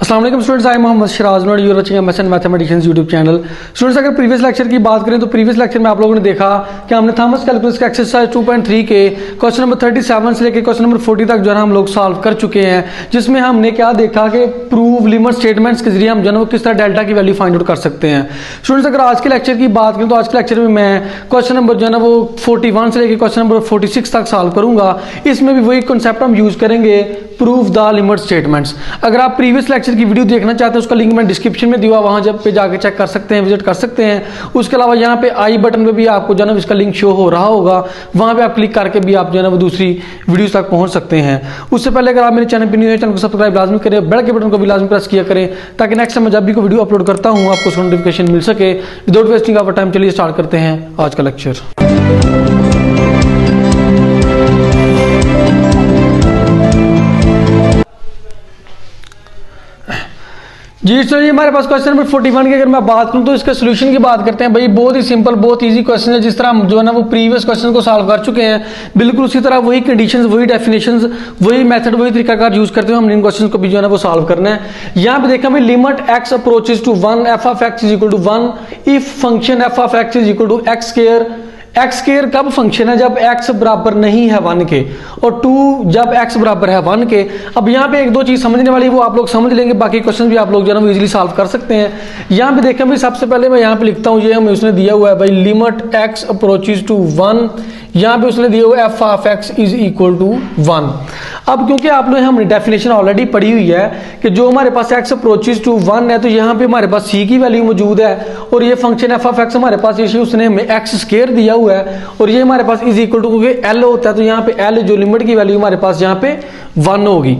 अस्सलाम वालेकुम students, I Mohammad Shiraz note you're watching MSN mathematicians YouTube channel. Students, अगर previous lecture की बात करें तो प्रीवियस लेक्चर में आप लोगों ने देखा कि हमने थॉमस कैलकुलस का एक्सरसाइज 2.3 के क्वेश्चन नंबर 37 से लेकर क्वेश्चन नंबर 40 तक जो है हम लोग सॉल्व कर चुके हैं, जिसमें हमने क्या देखा कि प्रूव लिमिट स्टेटमेंट्स के जरिए हम जो है किस तरह डेल्टा की वैल्यू फाइंड आउट कर सकते हैं। स्टूडेंट्स, अगर आज के लेक्चर की बात करें तो आज के लेक्चर में मैं क्वेश्चन नंबर जो है ना वो 41 से लेकर क्वेश्चन नंबर 46 तक सॉल्व करूंगा। इसमें भी वही कॉन्सेप्ट हम यूज करेंगे, प्रूव द लिमिट स्टेटमेंट्स। अगर आप प्रीवियस लेक्चर की वीडियो देखना चाहते हैं उसका लिंक मैं डिस्क्रिप्शन में दिया, वहां जब पे जाके चेक कर सकते हैं, विजिट कर सकते हैं। उसके अलावा यहाँ पे आई बटन पे भी आपको जो है ना इसका लिंक शो हो रहा होगा, वहां पे आप क्लिक करके भी आप जो है ना वो दूसरी वीडियोस तक पहुंच सकते हैं। उससे पहले अगर आप मेरे चैनल पर न्यू है, चैनल को सब्सक्राइब लाजमी करें, बेल के बटन को भी लाजमी प्रेस किया करें ताकि नेक्स्ट टाइम जब भी कोई वीडियो अपलोड करता हूँ आपको उसका नोटिफिकेशन मिल सके। विदाउट वेस्टिंग ऑफ टाइम चलिए स्टार्ट करते हैं आज का लेक्चर। जी सर, हमारे पास क्वेश्चन नंबर 41 की अगर मैं बात करूं तो इसके सोल्यूशन की बात करते हैं। भाई बहुत ही सिंपल, बहुत इजी क्वेश्चन है। जिस तरह हम जो है ना वो प्रीवियस क्वेश्चन को सॉल्व कर चुके हैं, बिल्कुल उसी तरह वही कंडीशंस, वही डेफिनेशंस, वही मेथड, वही तरीकाकार यूज करते हुए हमने इन क्वेश्चन को भी जो है ना वो सॉल्व करना है। यहाँ पे देखा भाई, limit x approaches to 1 f of x is equal to 1 if function f of x is equal to x square. X square कब फंक्शन है? जब x बराबर नहीं है 1 के, और 2 जब x बराबर है 1 के। अब यहाँ पे एक दो चीज समझने वाली वो आप लोग समझ लेंगे, बाकी क्वेश्चन भी आप लोग जो है ना इजीली सॉल्व कर सकते हैं। यहाँ पे देखें भाई, सबसे पहले मैं यहाँ पे लिखता हूँ, ये हमें उसने दिया हुआ है भाई लिमिट x अप्रोचेस टू 1, यहाँ पे उसने दिया हुआ है f of x is equal to 1। अब क्योंकि आप लोग हमने डेफिनेशन ऑलरेडी पढ़ी हुई है कि जो हमारे पास x अप्रोचेस टू 1 है तो यहाँ पे हमारे पास c की वैल्यू मौजूद है, और ये फंक्शन f ऑफ x हमारे पास ये उसने हमें x स्क्वायर दिया हुआ है, और ये हमारे पास इज इक्वल टू, क्योंकि l होता है तो यहाँ पे l जो लिमिट की वैल्यू हमारे पास यहाँ पे 1 होगी।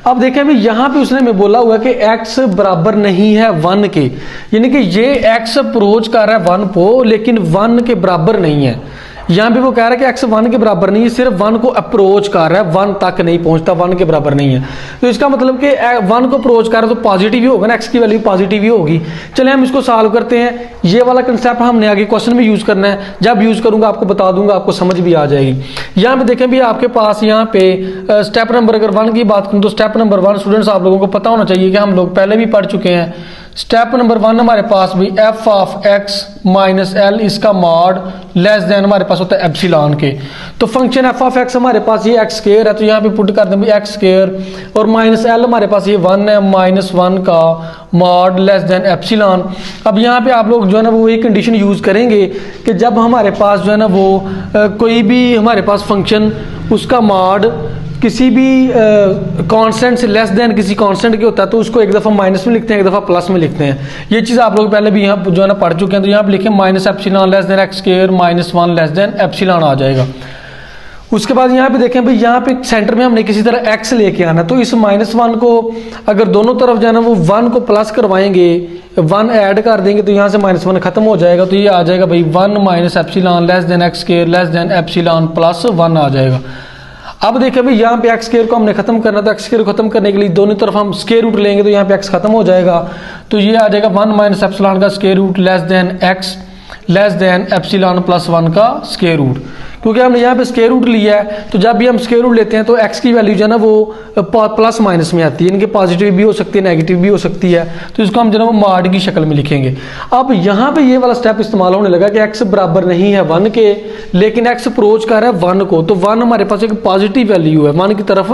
अब देखें भाई, यहाँ पे उसने हमें बोला हुआ है कि x बराबर नहीं है 1 के, यानी कि ये x अप्रोच कर रहा है 1 को लेकिन 1 के बराबर नहीं है। यहाँ पे वो कह रहा है कि x 1 के बराबर नहीं है, सिर्फ 1 को अप्रोच कर रहा है, 1 तक नहीं पहुंचता, 1 के बराबर नहीं है। तो इसका मतलब कि 1 को अप्रोच कर रहा है तो पॉजिटिव ही होगा ना, x की वैल्यू पॉजिटिव ही होगी। चलिए हम इसको सॉल्व करते हैं। ये वाला कंसेप्ट हमने आगे क्वेश्चन में यूज करना है, जब यूज करूंगा आपको बता दूंगा, आपको समझ भी आ जाएगी। यहाँ पे देखें भी, आपके पास यहाँ पे स्टेप नंबर अगर 1 की बात करूँ तो स्टेप नंबर 1 स्टूडेंट्स आप लोगों को पता होना चाहिए कि हम लोग पहले भी पढ़ चुके हैं। स्टेप नंबर 1 हमारे पास भी f of x minus L, इसका मॉड लेस देन हमारे पास होता है एप्सिलॉन के। तो फंक्शन f ऑफ x हमारे पास ये x स्क्वायर है, तो यहाँ पे पुट कर दें x स्क्वायर, और माइनस एल हमारे पास ये 1 है, माइनस 1 का मॉड लेस देन एप्सिलॉन। अब यहाँ पे आप लोग जो है ना वो वही कंडीशन यूज करेंगे कि जब हमारे पास जो है ना वो कोई भी हमारे पास फंक्शन, उसका मॉड किसी भी कांस्टेंट से लेस देन किसी कांस्टेंट के होता है तो उसको एक दफ़ा माइनस में लिखते हैं, एक दफ़ा प्लस में लिखते हैं। ये चीज़ आप लोग पहले भी यहाँ जो है ना पढ़ चुके हैं। तो यहाँ पे लिखें minus epsilon less than X square minus 1 less than epsilon आ जाएगा। उसके बाद यहाँ पे देखें भाई, यहाँ पे सेंटर में हमने किसी तरह x लेके आना, तो इस माइनस 1 को अगर दोनों तरफ जाना वो 1 को प्लस करवाएंगे, 1 ऐड कर देंगे तो यहाँ से माइनस 1 खत्म हो जाएगा। तो ये आ जाएगा भाई 1 minus epsilon less than X square less than epsilon plus 1 आ जाएगा। अब देखिए भाई, यहाँ पे एक्स स्क्वायर को हमने खत्म करना, तो एक्स स्क्वायर को खत्म करने के लिए दोनों तरफ हम स्क्वायर रूट लेंगे तो यहाँ पे एक्स खत्म हो जाएगा। तो ये आ जाएगा 1 माइनस एप्सिलॉन का square root less than x less than epsilon plus 1 का स्क्वायर रूट। क्योंकि हमने यहाँ पे स्क्वायर रूट लिया है तो जब भी हम स्क्वायर रूट लेते हैं तो x की वैल्यू जो है ना वो प्लस माइनस में आती है, यानी कि पॉजिटिव भी हो सकती है, नेगेटिव भी हो सकती है। तो इसको हम जो है वो मॉड की शक्ल में लिखेंगे। अब यहाँ पे ये वाला स्टेप इस्तेमाल होने लगा कि x बराबर नहीं है 1 के, लेकिन x अप्रोच कर रहा है 1 को, तो 1 हमारे पास एक पॉजिटिव वैल्यू है, 1 की तरफ,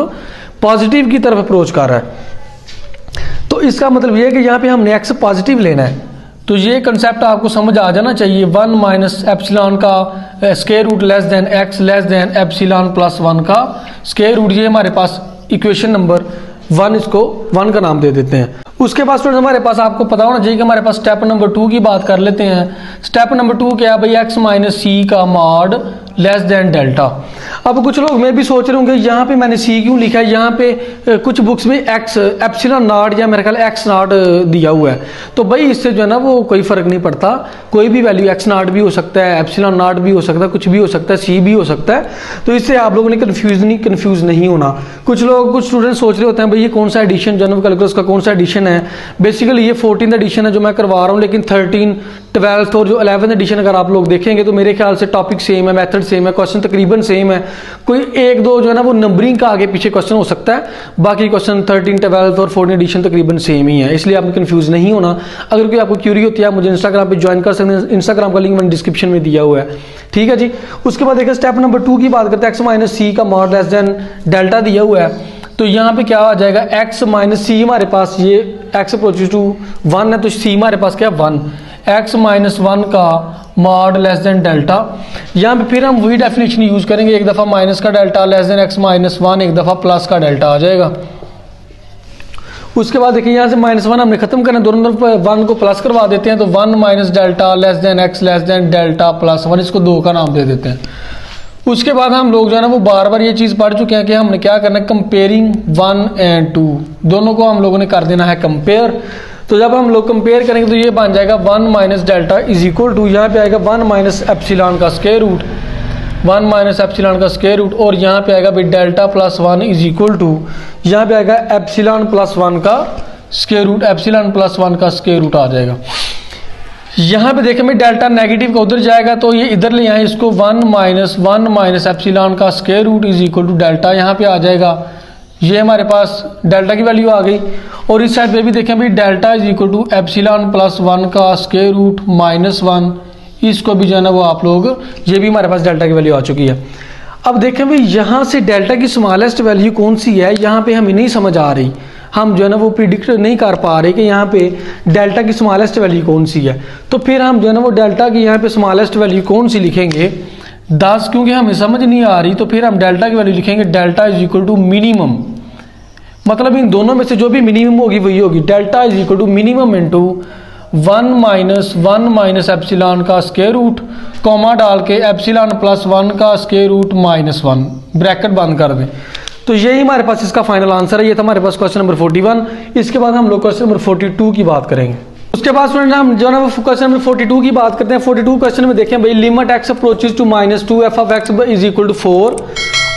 पॉजिटिव की तरफ अप्रोच कर रहा है। तो इसका मतलब ये है कि यहाँ पे हमने x पॉजिटिव लेना है। तो ये कंसेप्ट आपको समझ आ जाना चाहिए। 1 माइनस एप्सिलॉन का square root less than x less than epsilon plus 1 का स्क्वायर रूट, ये हमारे पास इक्वेशन नंबर 1, इसको 1 का नाम दे देते हैं। उसके बाद स्टूडेंट हमारे पास आपको पता होना चाहिए कि हमारे पास स्टेप नंबर 2 की बात कर लेते हैं। स्टेप नंबर 2 क्या है भाई? x माइनस सी का मॉड लेस देन डेल्टा। अब कुछ लोग मैं भी सोच रहे होंगे यहाँ पे मैंने c क्यों लिखा है, यहाँ पे कुछ बुक्स में x एप्सिलॉन नॉट या मेरे ख्याल x नॉट दिया हुआ है। तो भाई इससे जो है ना वो कोई फर्क नहीं पड़ता, कोई भी वैल्यू x नॉट भी हो सकता है, एप्सिलॉन नॉट भी हो सकता है, कुछ भी हो सकता है, c भी हो सकता है। तो इससे आप लोगों ने कंफ्यूज नहीं होना। कुछ लोग, कुछ स्टूडेंट सोच रहे होते हैं भाई ये कौन सा एडिशन, जनरल कैलकुलस का कौन सा एडिशन है है। बेसिकली ये 14th एडिशन है जो मैं करवा रहा हूँ, लेकिन 13, 12th और जो 11th एडिशन अगर आप लोग देखेंगे तो मेरे ख्याल से टॉपिक सेम है, मेथड सेम है, क्वेश्चन तकरीबन सेम है। कोई एक दो जो है ना वो नंबरिंग का आगे पीछे क्वेश्चन हो सकता है, बाकी क्वेश्चन 13, 12th और 14th एडिशन तकरीबन सेम ही है, इसलिए आपको कंफ्यूज नहीं होना। अगर कोई आपको क्यूरी होती है आप मुझे इंस्टाग्राम पे ज्वाइन कर सकते हैं, इंस्टाग्राम का लिंक मैंने डिस्क्रिप्शन में दिया हुआ है, ठीक है जी। उसके बाद देखिए स्टेप नंबर 2 की बात करते हैं। एक्स माइनस सी का मॉड लेस देन डेल्टा दिया हुआ है, तो यहाँ पे क्या आ जाएगा, एक्स माइनस सी हमारे पास ये एक्स अप्रोचेस टू 1 है, तो सी हमारे पास क्या 1, एक्स माइनस 1 का मॉड लेस देन डेल्टा। यहाँ पे फिर हम वही डेफिनेशन यूज करेंगे, एक दफ़ा माइनस का delta less than x minus 1, एक दफ़ा प्लस का डेल्टा आ जाएगा। उसके बाद देखिए यहाँ से -1 हमने खत्म करना, दोनों तरफ 1 को प्लस करवा देते हैं, तो 1 minus delta less than x less then delta plus 1, इसको 2 का नाम दे देते हैं। उसके बाद हम लोग जो है ना वो बार बार ये चीज़ पढ़ चुके हैं कि हमने क्या करना है, कंपेयरिंग 1 एंड 2 दोनों को हम लोगों ने कर देना है कंपेयर। तो जब हम लोग कंपेयर करेंगे तो ये बन जाएगा 1 minus delta is equal to, यहाँ पे आएगा 1 माइनस एप्सिलॉन का स्क्वायर रूट, 1 माइनस एप्सिलॉन का स्क्वायर रूट, और यहाँ पे आएगा भाई delta plus 1 is equal to, यहाँ पे आएगा एप्सिलॉन प्लस 1 का स्क्वायर रूट, एप्सिलॉन प्लस 1 का स्क्वायर रूट आ जाएगा। यहाँ पे देखें मैं डेल्टा नेगेटिव का उधर जाएगा तो ये इधर ले आए इसको, 1 माइनस एप्सिलॉन का square root is equal to delta, यहाँ पे आ जाएगा, ये हमारे पास डेल्टा की वैल्यू आ गई। और इस साइड पे भी देखें भाई delta is equal to epsilon plus 1 का स्क्वायर रूट -1, इसको भी जो है ना वो आप लोग, ये भी हमारे पास डेल्टा की वैल्यू आ चुकी है। अब देखें भाई यहाँ से डेल्टा की स्मॉलेस्ट वैल्यू कौन सी है, यहाँ पे हमें नहीं समझ आ रही, हम जो है ना वो प्रिडिक्ट नहीं कर पा रहे कि यहाँ पे डेल्टा की स्मॉलेस्ट वैल्यू कौन सी है। तो फिर हम जो है ना वो डेल्टा की यहाँ पे स्मॉलेस्ट वैल्यू कौन सी लिखेंगे, 10, क्योंकि हमें समझ नहीं आ रही तो फिर हम डेल्टा की वैल्यू लिखेंगे delta is equal to minimum, मतलब इन दोनों में से जो भी मिनिमम होगी वही होगी, delta is equal to minimum into 1 minus epsilon का स्क्वायर रूट, कॉमा डाल के एप्सिलॉन प्लस 1 का स्क्वायर रूट -1, ब्रैकेट बंद कर दें। तो यही हमारे पास इसका फाइनल आंसर है। ये था हमारे पास क्वेश्चन नंबर 41। इसके बाद हम लोग क्वेश्चन नंबर 42 की बात करेंगे। उसके बाद स्टूडेंट हम जो है ना क्वेश्चन नंबर 42 की बात करते हैं। 42 क्वेश्चन में देखें भाई, limit x approaches to -2 f of x is equal to 4,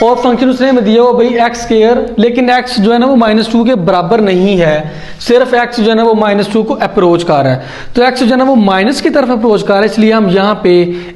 और फंक्शन उसने हमें दिया हुआ भाई एक्स स्क्वायर, लेकिन एक्स जो है ना वो -2 के बराबर नहीं है, सिर्फ एक्स जो है ना वो -2 को अप्रोच कर रहा है। तो एक्स जो है ना वो माइनस की तरफ अप्रोच कर रहा है, इसलिए हम यहाँ पे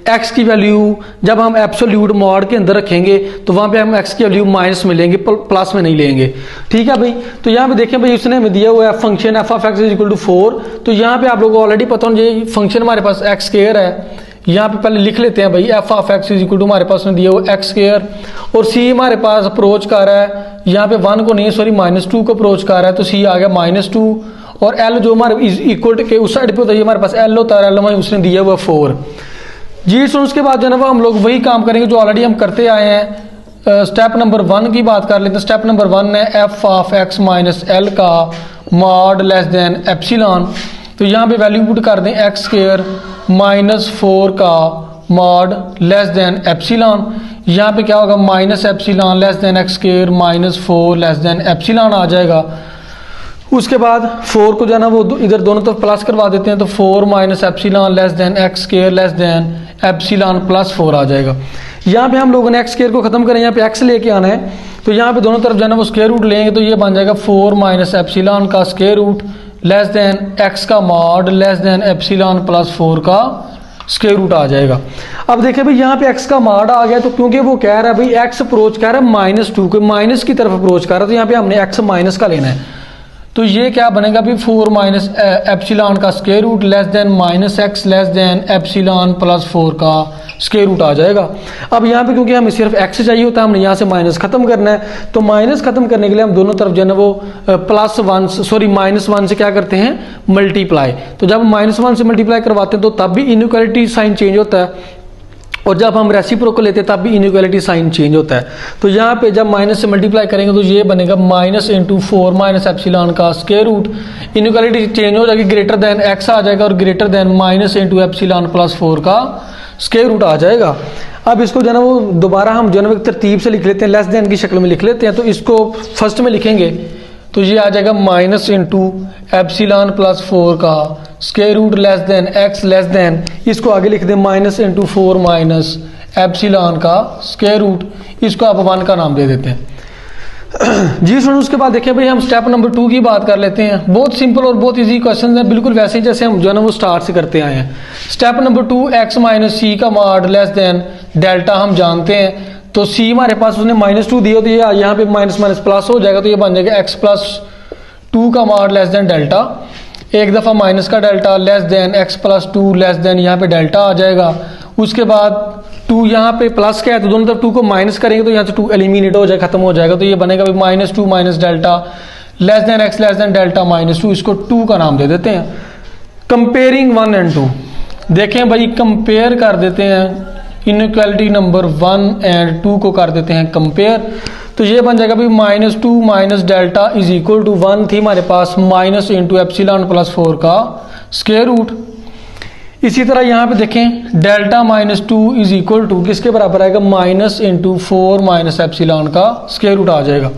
एक्स की वैल्यू जब हम एब्सोल्यूट मॉड के अंदर रखेंगे तो वहाँ पे हम एक्स की वैल्यू माइनस में लेंगे, प्लस में नहीं लेंगे, ठीक है भाई। तो यहाँ पे देखें भाई उसने हमें दिया हुआ है function f of x is equal to 4, तो यहाँ पे आप लोगों को ऑलरेडी पता होना चाहिए फंक्शन हमारे पास एक्स स्क्वायर है। यहाँ पे पहले लिख लेते हैं भाई, f of x is equal to हमारे पास दिया हुआ एक्स स्क्वायर, और सी हमारे पास अप्रोच कर रहा है, यहाँ पे 1 को नहीं सॉरी -2 को अप्रोच कर रहा है, तो सी आ गया -2, और एल जो हमारे इक्वल के उस साइड पे होता है हमारे पास एल होता है, एल हमें उसने दिया हुआ 4 जी। सो उसके बाद जो है ना हम लोग वही काम करेंगे जो ऑलरेडी हम करते आए हैं। स्टेप नंबर 1 की बात कर लेते हैं। स्टेप नंबर 1 है F of x minus L का मॉड लेस देन एप्सिलॉन, तो यहाँ पे वैल्यू पुट कर दें एक्स स्क्वायर -4 का मॉड लेस देन एप्सिलॉन, यहाँ पे क्या होगा minus epsilon less than X square -4 less than epsilon आ जाएगा। उसके बाद 4 को जो है ना वो इधर दोनों तरफ प्लस करवा देते हैं, तो 4 minus epsilon less than X square less than epsilon plus 4 आ जाएगा। यहाँ पे हम लोगों ने एक्स स्क्वायर को खत्म करें, यहाँ पे एक्स लेके आना है, तो यहाँ पे दोनों तरफ जो है ना वो स्क्वायर रूट लेंगे, तो ये बन जाएगा 4 माइनस एप्सिलॉन का square root less than X का mod less than epsilon plus 4 का स्क्वायर रूट आ जाएगा। अब देखिए भाई यहाँ पे एक्स का मॉड आ गया, तो क्योंकि वो कह रहा है भाई एक्स अप्रोच कर रहा है -2 को, माइनस की तरफ अप्रोच कर रहा है, तो यहाँ पे हमने एक्स माइनस का लेना है, तो ये क्या बनेगा भाई 4 माइनस एप्सिलॉन का square root less than -x less than epsilon plus 4 का स्क्वायर रूट आ जाएगा। अब यहाँ पे क्योंकि हमें सिर्फ x चाहिए होता है, हमने यहाँ से माइनस खत्म करना है, तो माइनस खत्म करने के लिए हम दोनों तरफ जो है ना वो -1 से क्या करते हैं मल्टीप्लाई। तो जब -1 से मल्टीप्लाई करवाते हैं तो तब भी इनइक्वालिटी साइन चेंज होता है, और जब हम रेसिप्रोकल लेते हैं तब भी इनइक्वालिटी साइन चेंज होता है। तो यहाँ पे जब माइनस से मल्टीप्लाई करेंगे तो ये बनेगा माइनस इंटू 4 माइनस एप्सिलॉन का स्क्वायर रूट, इनइक्वालिटी चेंज हो जाएगी, ग्रेटर देन x आ जाएगा, और greater than minus into epsilon plus 4 का स्क्वायर रूट आ जाएगा। अब इसको जो है ना वो दोबारा हम जो है ना तरतीब से लिख लेते हैं, लेस देन की शक्ल में लिख लेते हैं। तो इसको फर्स्ट में लिखेंगे तो ये आ जाएगा माइनस इंटू एप्सिलॉन प्लस 4 का square root less than x less than, इसको आगे लिख दें माइनस इंटू 4 माइनस एप्सिलॉन का स्क्वायर रूट, इसको आप 1 का नाम दे देते हैं। जी स्टूडेंट, उसके बाद देखिए भाई हम स्टेप नंबर 2 की बात कर लेते हैं। बहुत सिंपल और बहुत इजी क्वेश्चन है, बिल्कुल वैसे ही जैसे हम जो है ना वो स्टार्ट से करते आए हैं। स्टेप नंबर 2, x माइनस सी का मॉड लेस देन डेल्टा हम जानते हैं। तो c हमारे पास उसने -2 दिया, तो ये यहाँ पे माइनस माइनस प्लस हो जाएगा, तो ये बन जाएगा x प्लस 2 का मॉड लेस देन डेल्टा। एक दफ़ा माइनस का delta less than x plus 2 less than यहाँ पे डेल्टा आ जाएगा। उसके बाद 2 यहाँ पे प्लस क्या है, तो दोनों तरफ 2 को माइनस करेंगे तो यहाँ से 2 एलिमिनेट हो जाएगा, खत्म हो जाएगा। तो ये बनेगा भाई -2 minus delta less than x less then delta -2, इसको 2 का नाम दे देते हैं। कंपेयरिंग 1 एंड 2, देखें भाई कंपेयर कर देते हैं इनइक्वालिटी नंबर 1 एंड 2 को कर देते हैं कंपेयर। तो ये बन जाएगा भाई -2 minus delta is equal to 1 थी हमारे पास माइनस इंटू एप्सिलॉन प्लस 4 का स्क्वायर रूट। इसी तरह यहाँ पे देखें डेल्टा -2 इज इक्वल टू किसके बराबर आएगा, माइनस इंटू 4 माइनस एप्सिलॉन का स्क्वायर रूट आ जाएगा।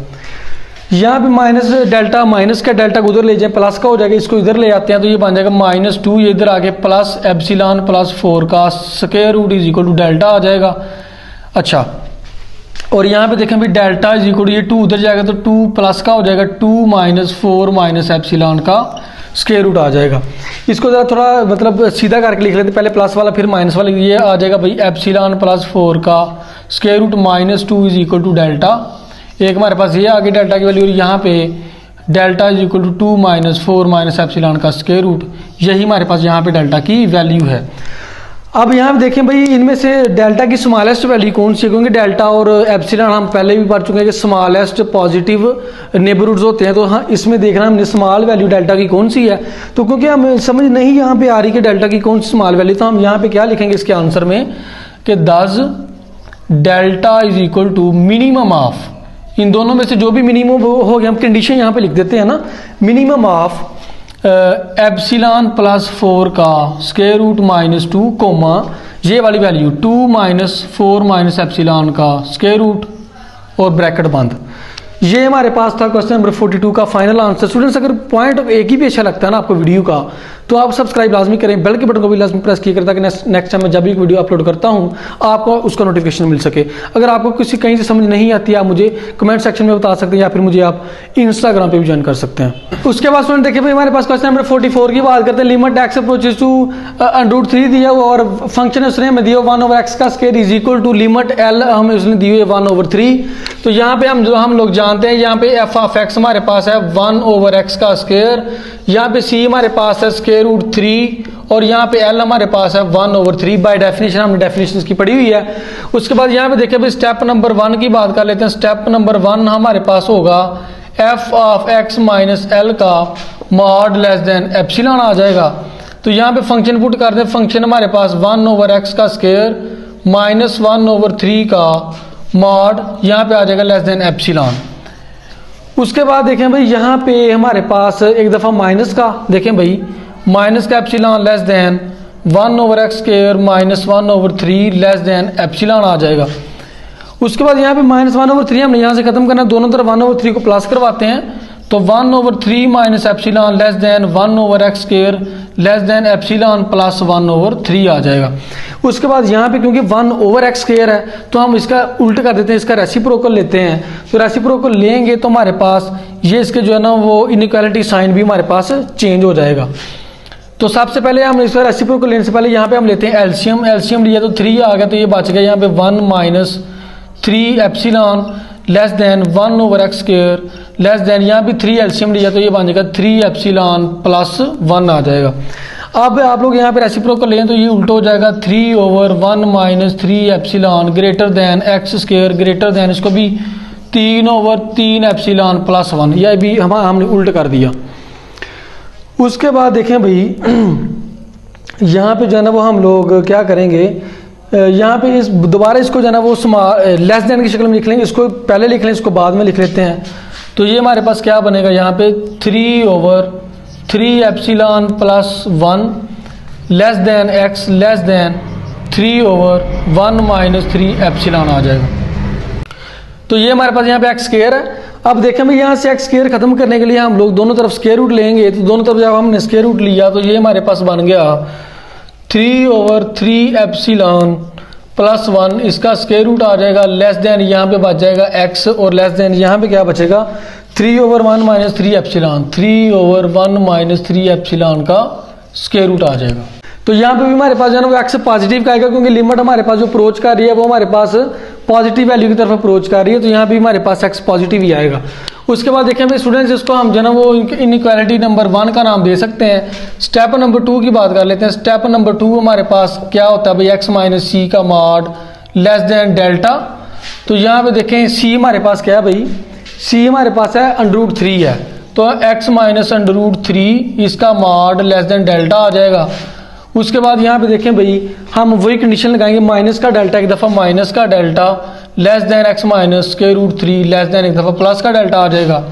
यहाँ पे माइनस डेल्टा, माइनस का डेल्टा को उधर ले जाए प्लस का हो जाएगा, इसको इधर ले आते हैं तो ये बन जाएगा -2, ये इधर आके प्लस एप्सिलॉन प्लस 4 का square root is equal to delta आ जाएगा। अच्छा, और यहाँ पे देखें भाई डेल्टा इज इक्वल टू ये 2 उधर जाएगा तो 2 प्लस का हो जाएगा 2 माइनस 4 माइनस एप्सिलॉन का स्क्वायर रूट आ जाएगा। इसको ज़रा थोड़ा मतलब सीधा करके लिख लेते, पहले प्लस वाला फिर माइनस वाला, ये आ जाएगा भाई एप्सिलॉन प्लस 4 का square root -2 is equal to delta. एक हमारे पास ये आगे डेल्टा की वैल्यू, और यहाँ पे delta is equal to 2 minus 4 minus epsilon का स्क्वायर रूट, यही हमारे पास यहाँ पे डेल्टा की वैल्यू है। अब यहाँ पे देखें भाई इनमें से डेल्टा की स्मॉलेस्ट वैल्यू कौन सी है, क्योंकि डेल्टा और एप्सिलॉन हम पहले भी पढ़ चुके हैं कि स्मॉलेस्ट पॉजिटिव नेबरहुड्स होते हैं। तो हाँ, इसमें देखना हमने स्मॉल वैल्यू डेल्टा की कौन सी है। तो क्योंकि हम समझ नहीं यहाँ पे आ रही कि डेल्टा की कौन सी स्मॉल वैल्यू, तो हम यहाँ पे क्या लिखेंगे इसके आंसर में कि दस delta is equal to minimum of, इन दोनों में से जो भी मिनिमम हो गया हम कंडीशन यहाँ पे लिख देते हैं ना, मिनिमम ऑफ एप्सिलॉन प्लस 4 का स्क्वायर रूट -2 कोमा ये वाली वैल्यू 2 माइनस 4 माइनस एप्सिलॉन का स्क्वायर रूट और ब्रैकेट बंद। ये हमारे पास था क्वेश्चन नंबर 42 का फाइनल आंसर। स्टूडेंट्स, अगर पॉइंट एक ही भी अच्छा लगता है ना आपको वीडियो का, तो आप सब्सक्राइब लाजमी करें, बेल के बटन को भी लाजमी प्रेस किया करें ताकि नेक्स्ट टाइम मैं जब भी वीडियो अपलोड करता हूँ आपको उसका नोटिफिकेशन मिल सके। अगर आपको किसी कहीं से समझ नहीं आती आप मुझे कमेंट सेक्शन में बता सकते हैं, या फिर मुझे आप इंस्टाग्राम पे भी ज्वाइन कर सकते हैं। उसके बाद स्टूडेंट देखिए भाई हमारे पास क्वेश्चन नंबर 44 की बात करते हैं। लिमिट x अप्रोचेस टू √3 दिया हुआ और फंक्शन उसने हमें दिया 1/x का square is equal to limit l हमें उसने दी हुई है 1/3। तो यहाँ पे हम लोग जानते हैं, यहाँ पे f ऑफ x हमारे पास है 1/x का स्क्वायर, यहाँ पे c हमारे पास है स्क्वायर रूट 3 और यहाँ पे l हमारे पास है 1/3। बाय डेफिनेशन हमने डेफिनेशन की पढ़ी हुई है। उसके बाद यहाँ पे देखिए भाई स्टेप नंबर 1 की बात कर लेते हैं। स्टेप नंबर 1 हमारे पास होगा f of x minus l का मॉड लेस देन एप्सिलॉन आ जाएगा। तो यहाँ पे फंक्शन पुट कर दें, फंक्शन हमारे पास 1/x का स्क्वायर माइनस 1/3 का मॉड यहाँ पे आ जाएगा लेस देन एप्सिलॉन। उसके बाद देखें भाई यहाँ पे हमारे पास एक दफ़ा माइनस का, देखें भाई माइनस का epsilon less than 1/x square minus 1/3 less than epsilon आ जाएगा। उसके बाद यहाँ पे -1/3 हमने यहाँ से खत्म करना, दोनों तरफ 1/3 को प्लस करवाते हैं तो 1/3 minus epsilon less than 1/x square less than epsilon plus 1/3 आ जाएगा। उसके बाद यहाँ पे क्योंकि 1/x स्क्वायर है तो हम इसका उल्टा कर देते हैं, इसका रेसिप्रोकल लेते हैं। तो रेसिप्रोकल लेंगे तो हमारे पास ये इसके जो है ना वो इनइक्वालिटी साइन भी हमारे पास चेंज हो जाएगा। तो सबसे पहले हम इसका रेसिप्रोकल लेने से पहले यहाँ पे हम लेते हैं एलसीएम। एलसीएम लिया तो 3 आ गया, तो ये बच गया यहाँ पे 1 minus 3 epsilon less than 1/x square less than यहाँ पे 3 एलसीएम लिया तो ये बन जाएगा 3 एप्सिलॉन प्लस 1 आ जाएगा। अब आप लोग यहाँ पे रेसिप्रोकल लें तो ये उल्टा हो जाएगा 3/1 minus 3 epsilon greater than x square greater than इसको भी 3/3 एप्सिलॉन प्लस 1, यह भी हमने उल्टा कर दिया। उसके बाद देखें भाई यहाँ पे जो है ना वो हम लोग क्या करेंगे, यहाँ पे इस दोबारा इसको जो है ना वो लेस देन की शक्ल में लिख लेंगे, इसको पहले लिख लें इसको बाद में लिख लेते हैं। तो ये हमारे पास क्या बनेगा यहाँ पे 3/3 epsilon plus 1 less than x less than 3/1 minus 3 epsilon आ जाएगा। तो ये हमारे पास यहाँ पे x स्क्वायर है। अब देखें भाई यहाँ से x स्क्वायर खत्म करने के लिए हम लोग दोनों तरफ स्क्वायर रूट लेंगे, तो दोनों तरफ जब हमने स्क्वायर रूट लिया तो ये हमारे पास बन गया 3/3 एप्सिलॉन +1 इसका स्क्वायर रूट आ जाएगा, लेस देन यहाँ पे बच जाएगा x और लेस देन यहाँ पे क्या बचेगा 3/1 माइनस 3 एप्सिलॉन, 3/1 माइनस 3 एप्सिलॉन का स्क्वायर रूट आ जाएगा। तो यहाँ पे भी हमारे पास जो है ना वो x पॉजिटिव का आएगा, क्योंकि लिमिट हमारे पास जो अप्रोच कर रही है वो हमारे पास पॉजिटिव वैल्यू की तरफ अप्रोच कर रही है, तो यहाँ भी हमारे पास x पॉजिटिव ही आएगा। उसके बाद देखें भाई स्टूडेंट्स, इसको हम जो है ना वो इनइक्वालिटी नंबर 1 का नाम दे सकते हैं। स्टेप नंबर 2 की बात कर लेते हैं। स्टेप नंबर 2 हमारे पास क्या होता है भाई, x माइनस सी का मॉड लेस देन डेल्टा। तो यहाँ पे देखें c हमारे पास क्या है भाई, c हमारे पास है √3 है, तो x माइनस √3 इसका मॉड लेस देन डेल्टा आ जाएगा। उसके बाद यहाँ पे देखें भाई हम वही कंडीशन लगाएंगे, माइनस का डेल्टा एक दफ़ा माइनस का delta less than x minus √3 less then एक दफ़ा प्लस का डेल्टा आ जाएगा।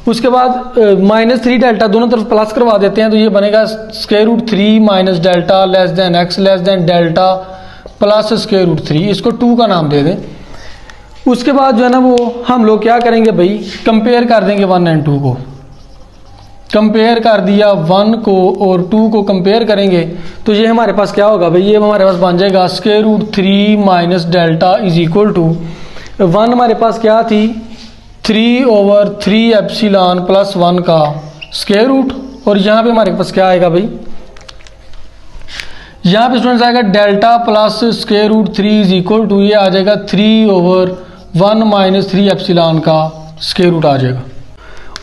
उसके बाद -3 डेल्टा दोनों तरफ प्लस करवा देते हैं, तो ये बनेगा √3 minus delta less than x less then delta plus √3, इसको 2 का नाम दे दें। उसके बाद जो है ना वो हम लोग क्या करेंगे भाई, कंपेयर कर देंगे 1 एंड 2 को। कंपेयर कर दिया 1 को और 2 को कंपेयर करेंगे, तो ये हमारे पास क्या होगा भाई, ये हमारे पास बन जाएगा √3 minus delta is equal to 1 हमारे पास क्या थी 3/3 एप्सिलॉन प्लस 1 का स्क्वायर रूट, और यहाँ पे हमारे पास क्या आएगा भाई, यहाँ पे स्टूडेंट्स आएगा delta plus √3 is equal to ये आ जाएगा 3/1 माइनस 3 एप्सिलॉन का स्क्वायर रूट आ जाएगा।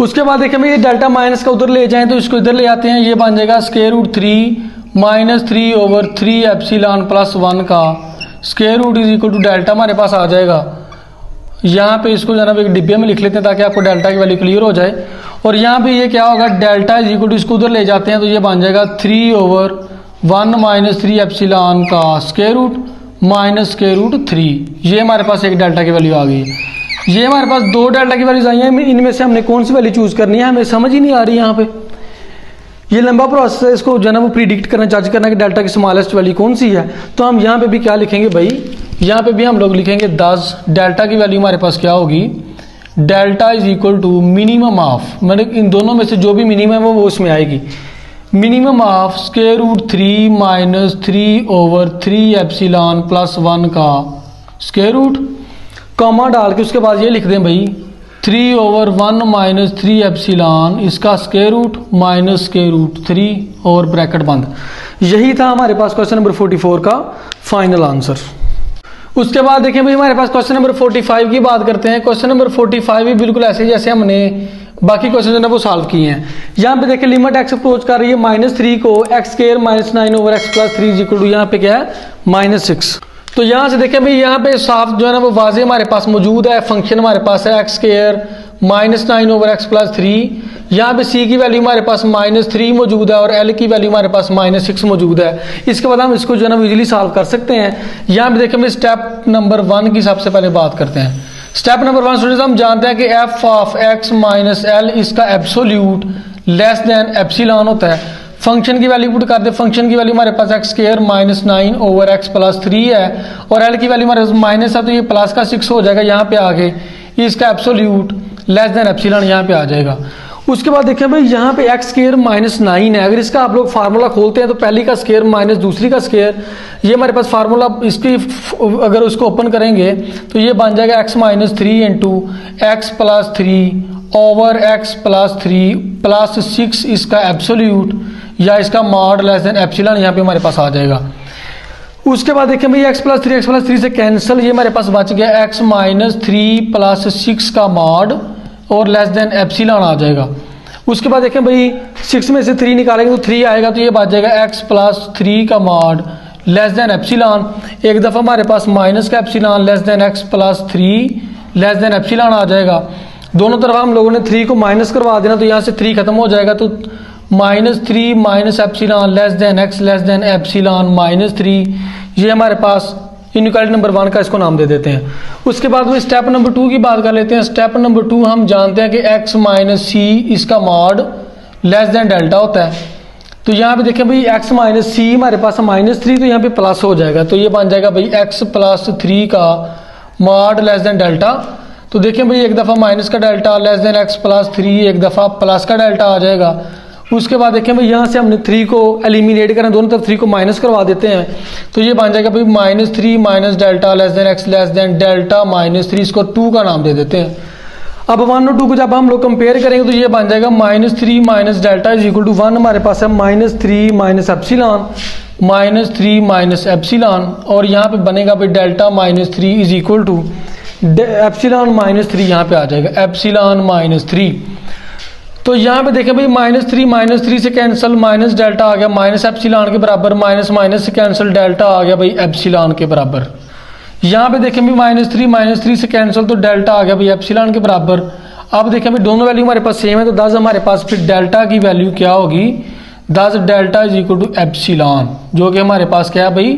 उसके बाद देखें भाई ये डेल्टा माइनस का उधर ले जाएं तो इसको इधर ले आते हैं, ये बन जाएगा √3 माइनस 3/3 एप्सिलॉन प्लस 1 का square root is equal to delta हमारे पास आ जाएगा। यहाँ पे इसको जो है ना एक डिब्बे में लिख लेते हैं ताकि आपको डेल्टा की वैल्यू क्लियर हो जाए। और यहाँ पे ये क्या होगा, डेल्टा इज इक्वल टू इसको उधर ले जाते हैं तो ये बन जाएगा 3/1 माइनस 3 एप्सिलॉन का स्क्वायर रूट माइनस √3। ये हमारे पास एक डेल्टा की वैल्यू आ गई है। ये हमारे पास 2 डेल्टा की वैल्यूज आई हैं, इनमें से हमने कौन सी वैल्यू चूज करनी है हमें समझ ही नहीं आ रही। यहाँ पे ये लंबा प्रोसेस है, इसको जो है ना वो प्रीडिक्ट करना, जज करना कि डेल्टा की स्मॉलेस्ट वैल्यू कौन सी है। तो हम यहाँ पे भी क्या लिखेंगे भाई, यहाँ पे भी हम लोग लिखेंगे 10। डेल्टा की वैल्यू हमारे पास क्या होगी, delta is equal to minimum of, मतलब इन दोनों में से जो भी मिनिमम है वो उसमें आएगी, minimum of √3 minus 3/3 epsilon plus 1 का स्क्वायर रूट, कॉमा डाल के उसके बाद ये लिख दें भाई 3/1 माइनस 3 एप्सिलॉन इसका स्क्वायर रूट माइनस √3 और ब्रैकेट बंद। यही था हमारे पास क्वेश्चन नंबर 44 का फाइनल आंसर। उसके बाद देखें भाई हमारे पास क्वेश्चन नंबर 45 की बात करते हैं। क्वेश्चन नंबर 45 भी बिल्कुल ऐसे जैसे हमने बाकी क्वेश्चन जो है वो सॉल्व किए हैं। यहाँ पे देखें लिमिट x अप्रोच कर रही है -3 को x² minus 9/x plus 3 is equal to यहाँ पे क्या है -6। तो यहाँ से देखें भाई यहाँ पे साफ जो है ना वो वाजे हमारे पास मौजूद है, फंक्शन हमारे पास है x² माइनस 9/x प्लस 3। यहाँ पे c की वैल्यू हमारे पास -3 मौजूद है और l की वैल्यू हमारे पास -6 मौजूद है। इसके बाद हम इसको जो है ना इजीली सॉल्व कर सकते हैं। यहाँ पे देखें भाई स्टेप नंबर 1 की सबसे पहले बात करते हैं। स्टेप नंबर 1 स्टूडेंट्स हम जानते हैं कि f of x minus l इसका एब्सोल्यूट लेस देन एप्सिलॉन होता है। फंक्शन की वैल्यू पुट कर दे, फंक्शन की वैल्यू हमारे पास x² माइनस 9/x प्लस 3 है और l की वैल्यू हमारे पास माइनस है तो ये प्लस का 6 हो जाएगा यहाँ पे आगे, इसका एब्सोल्यूट लेस देन एप्सिलॉन यहाँ पे आ जाएगा। उसके बाद देखें भाई यहाँ पे x² माइनस 9 है, अगर इसका आप लोग फार्मूला खोलते हैं तो पहली का स्क्वायर माइनस दूसरी का स्क्वायर, ये हमारे पास फार्मूला इसकी अगर उसको ओपन करेंगे तो ये बन जाएगा x minus 3 into x plus 3 over x plus 3 plus 6 इसका एब्सोल्यूट या इसका मॉड लेस देन एप्सिलॉन यहाँ पे हमारे पास आ जाएगा। उसके बाद देखें भाई x प्लस 3 से कैंसिल, ये हमारे पास बच गया x माइनस 3 प्लस 6 का मॉड और लेस देन एप्सिलॉन आ जाएगा। उसके बाद देखें भाई 6 में से 3 निकालेंगे तो 3 आएगा तो ये बच जाएगा x प्लस 3 का मॉड लेस देन एप्सिलॉन। एक दफ़ा हमारे पास माइनस का epsilon less than x plus 3 less than epsilon आ जाएगा। दोनों तरफ हम लोगों ने 3 को माइनस करवा देना तो यहाँ से 3 खत्म हो जाएगा, तो -3 minus epsilon less than x less than epsilon -3, ये हमारे पास इनइक्वालिटी नंबर 1 का इसको नाम दे देते हैं। उसके बाद में स्टेप नंबर 2 की बात कर लेते हैं। स्टेप नंबर 2 हम जानते हैं कि x माइनस सी इसका मॉड लेस देन डेल्टा होता है। तो यहाँ पे देखें भाई x माइनस सी हमारे पास -3 तो यहाँ पे प्लस हो जाएगा, तो ये बन जाएगा भाई x प्लस 3 का मॉड लेस देन डेल्टा। तो देखें भाई एक दफ़ा माइनस का delta less than x plus 3, एक दफ़ा प्लस का डेल्टा आ जाएगा। उसके बाद देखें भाई यहाँ से हमने 3 को एलिमिनेट करें, दोनों तरफ 3 को माइनस करवा देते हैं, तो ये बन जाएगा भाई -3 minus delta less than x less then delta -3, इसको 2 का नाम दे देते हैं। अब 1 और 2 को जब हम लोग कंपेयर करेंगे तो ये बन जाएगा -3 minus delta is equal to 1 हमारे पास है -3 माइनस एप्सिलॉन -3 माइनस एप्सिलॉन, और यहाँ पे बनेगा भाई delta -3 is equal to epsilon -3, यहाँ पे आ जाएगा एप्सिलॉन -3। तो यहाँ पे देखें भाई -3 से कैंसिल, माइनस डेल्टा आ गया माइनस एप्सिलॉन के बराबर, माइनस माइनस से कैंसिल डेल्टा आ गया भाई एप्सिलॉन के बराबर। यहाँ पे देखें भाई -3 से कैंसिल तो डेल्टा आ गया भाई एप्सिलॉन के बराबर। अब देखें भाई दोनों वैल्यू हमारे पास सेम है, तो 10 हमारे पास फिर डेल्टा की वैल्यू क्या होगी, 10 delta is equal to epsilon, जो कि हमारे पास क्या है भाई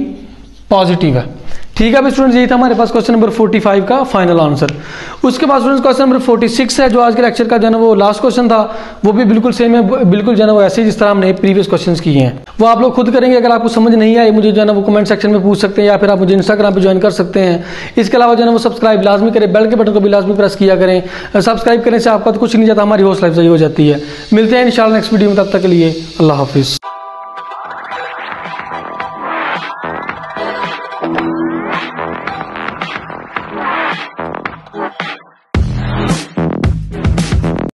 पॉजिटिव है। ठीक है स्टूडेंट्स, यही था हमारे पास क्वेश्चन नंबर 45 का फाइनल आंसर। उसके बाद स्टूडेंट्स क्वेश्चन नंबर 46 है, जो आज के लेक्चर का जो है वो लास्ट क्वेश्चन था, वो भी बिल्कुल सेम है, बिल्कुल जो है वो ऐसे जिस तरह हमने प्रीवियस क्वेश्चंस किए हैं वो आप लोग खुद करेंगे। अगर आपको समझ नहीं आई मुझे जो है वो कमेंट सेक्शन में पूछ सकते हैं, या फिर आप मुझे इंस्टाग्राम पे ज्वाइन कर सकते हैं। इसके अलावा जो है वो सब्सक्राइब लाजमी करें, बेल के बटन को भी लाजमी प्रेस किया करें। सब्सक्राइब करने से आपका तो कुछ नहीं जाता, हमारी हौसला अफजाई हो जाती है। मिलते हैं इंशाल्लाह नेक्स्ट वीडियो में, तब तक के लिए अल्लाह हाफिज़।